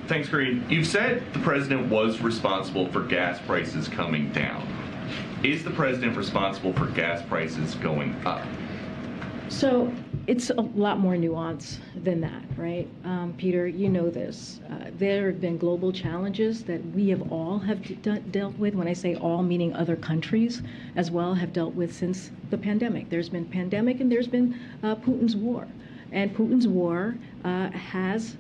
Thanks, Green. You've said the president was responsible for gas prices coming down. Is the president responsible for gas prices going up? So it's a lot more nuance than that, right? Peter, you know this. There have been global challenges that we have dealt with. When I say all, meaning other countries as well, have dealt with since the pandemic. There's been pandemic and there's been Putin's war. And Putin's war has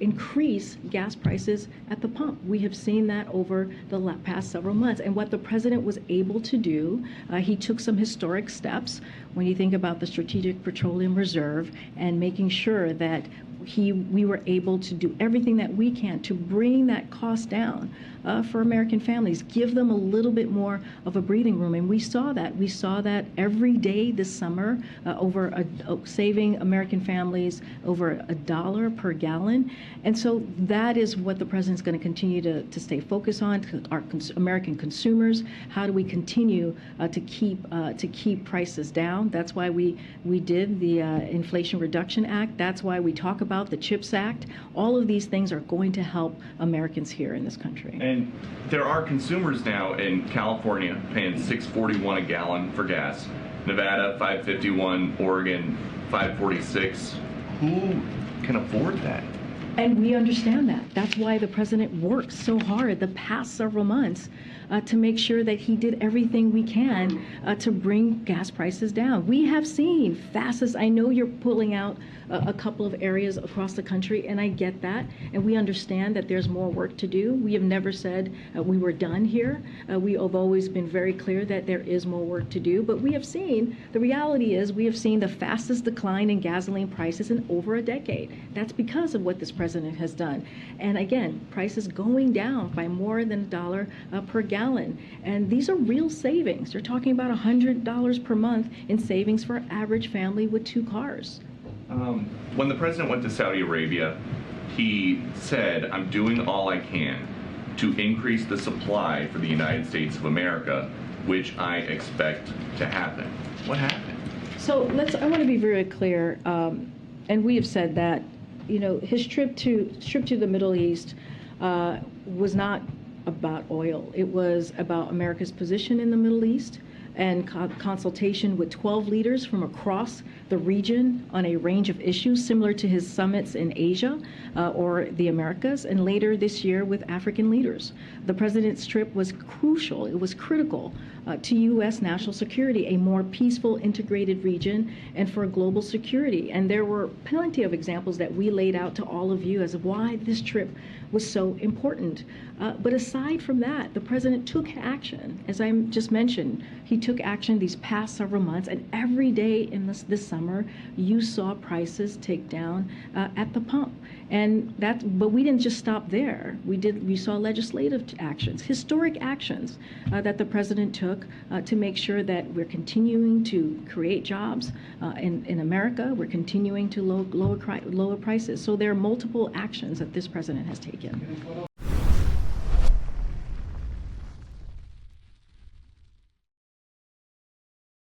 increase gas prices at the pump. We have seen that over the past several months. And what the president was able to do, he took some historic steps when you think about the Strategic Petroleum Reserve and making sure that we were able to do everything that we can to bring that cost down for American families, give them a little bit more of a breathing room. And we saw that. We saw that every day this summer, saving American families over $1 per gallon. And so that is what the president's going to continue to stay focused on, our American consumers. How do we continue to keep prices down? That's why we did the Inflation Reduction Act. That's why we talk about the CHIPS Act. All of these things are going to help Americans here in this country. And there are consumers now in California paying $6.41 a gallon for gas, Nevada $5.51, Oregon $5.46. Who can afford that? And we understand that. That's why the president worked so hard the past several months to make sure that he did everything we can to bring gas prices down. We have seen fastest. I know you're pulling out a couple of areas across the country, and I get that. And we understand that there's more work to do. We have never said we were done here. We have always been very clear that there is more work to do. But we have seen, the reality is, we have seen the fastest decline in gasoline prices in over a decade. That's because of what this president has done. And again, prices going down by more than $1 per gallon. And these are real savings. You're talking about $100 per month in savings for an average family with 2 cars. When the president went to Saudi Arabia, he said, I'm doing all I can to increase the supply for the United States of America, which I expect to happen. What happened? So I want to be very clear, and we have said that, you know, his trip to the Middle East was not about oil. It was about America's position in the Middle East and consultation with 12 leaders from across the region on a range of issues similar to his summits in Asia or the Americas, and later this year with African leaders. The president's trip was crucial. It was critical to U.S. national security, a more peaceful, integrated region, and for global security. And there were plenty of examples that we laid out to all of you as to why this trip was so important. But aside from that, the president took action. As I just mentioned, he took action these past several months, and every day in this summer, you saw prices tick down at the pump. But we didn't just stop there. We saw legislative actions, historic actions that the president took to make sure that we're continuing to create jobs in America. We're continuing to lower prices. So there are multiple actions that this president has taken.